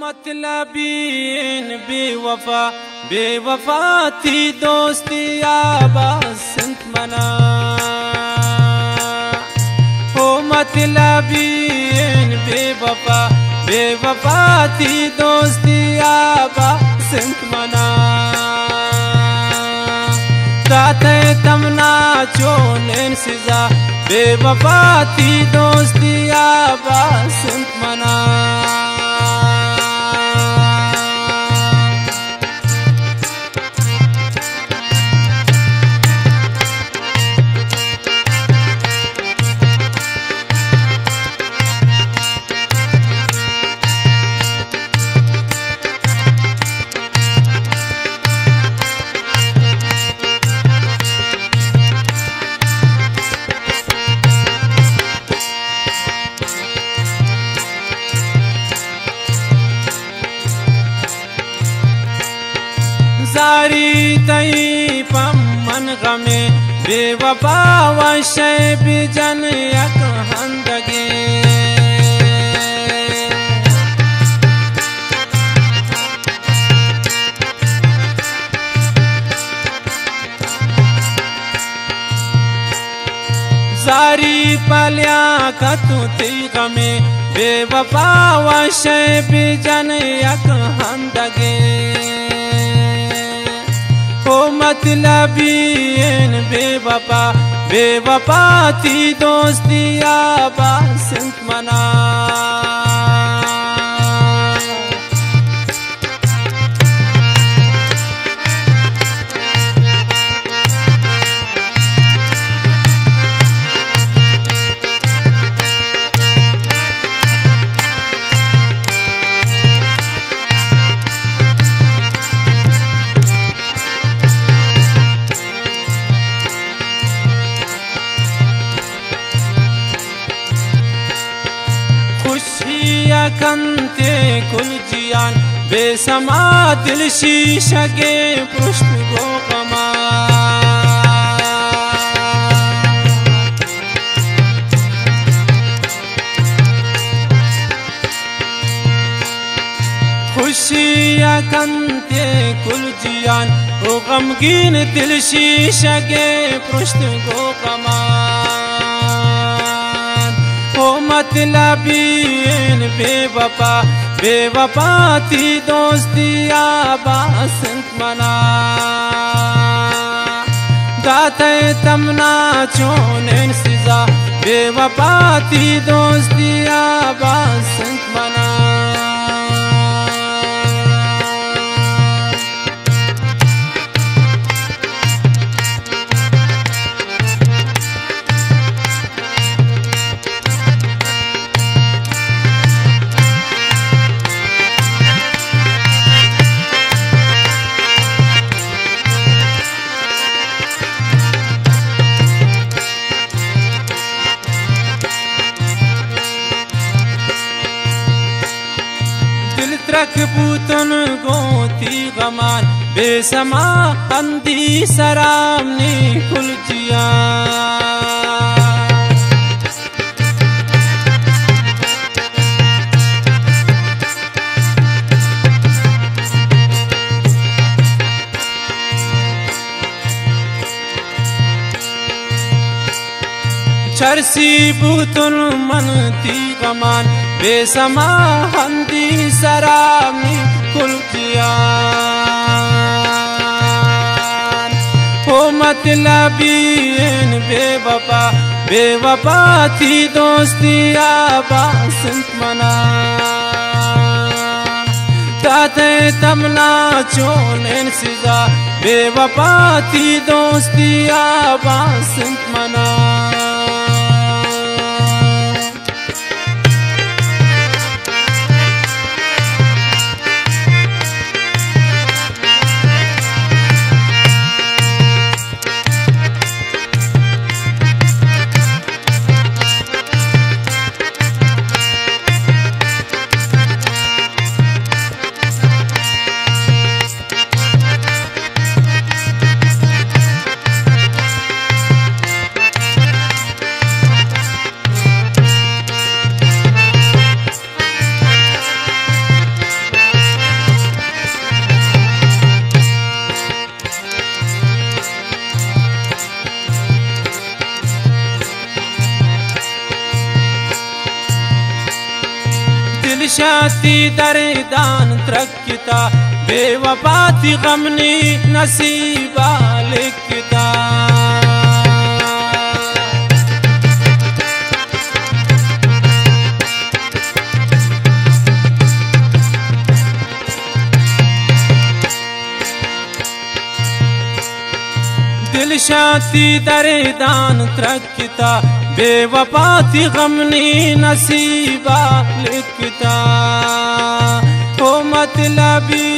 मतलबीन बेवफा थी दोस्ती आबास मना हो मतलबीन बेवफा थी दोस्ती आबास मना राते तमना चोनेन सिजा बेवफा थी दोस्ती आबास मना जारी तई पमन गमे बेवफा वशे बिजन यक हंदगे जारी पल्या कतु ती गमे बेवफा वशे बिजन यक हंदगे हो मतलबीन बेवफा थी दोस्ती आबास मना कंते कुल जियान बेसमा दिल शीशा के पुष्ट गो कमा खुशियाँ कंते कुल जियान ओ गमगीन दिल शीशा के पुष्ट गो कमा हो मतलबीन बेवफा थी दोस्ती आबास मना दाते तमना चोनेन सिजा बेवफा थी दोस्ती आबास मना रख पूतन गोती गमान बेसमा अंधी सरामनी खुल जिया चरसी पूतन मनती गमान बेसमा हंदी सरामी कुल जियान हो मतलबीन बेवफा थी दोस्ती आबास मना ताते तमना चोनेन सिजा बेवफा थी दोस्ती आबास मना दिलशाती दर्दान त्रक्ता बेवफा थी गमनी नसीबा लिखता दिलशाती दर्दान त्रक्ता बेवफा थी गमनी नसीबा लिखता हो मतलबी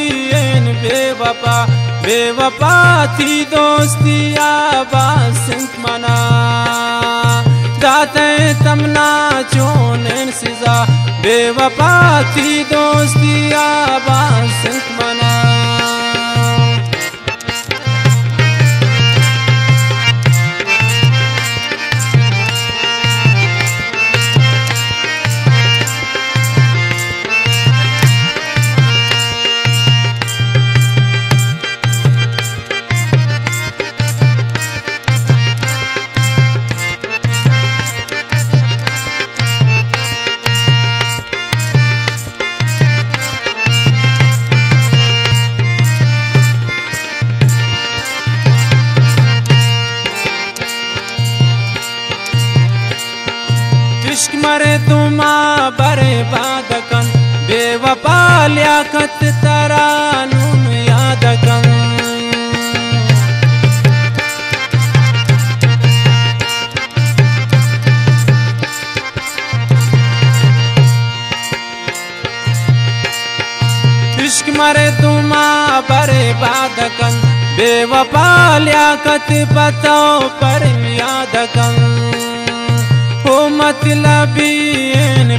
बेवफा बेवफा थी दोस्ती आबासिंत मना दाते तमना चोन सिजा बेवफा थी दोस्ती आबासिंत मना इश्क मरे तुमा बर्बाद कन बेवफा लियाकत तरानून याद कन इश्क मरे तुमा बर्बाद कन बेवफा लियाकत बताओ पर याद कन हो मतलबी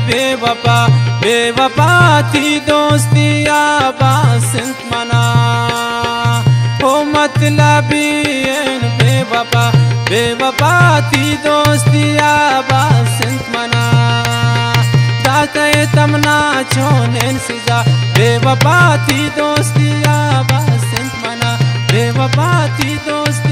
बेवफा बेवफा थी दोस्ती आबासिंत मना हो मतलबी बेवफा बेवफा थी दोस्ती आबासिंत मना दाते तमना चोन सिजा बेवफा थी दोस्ती आबासिंत मना बेवफा थी दोस्ती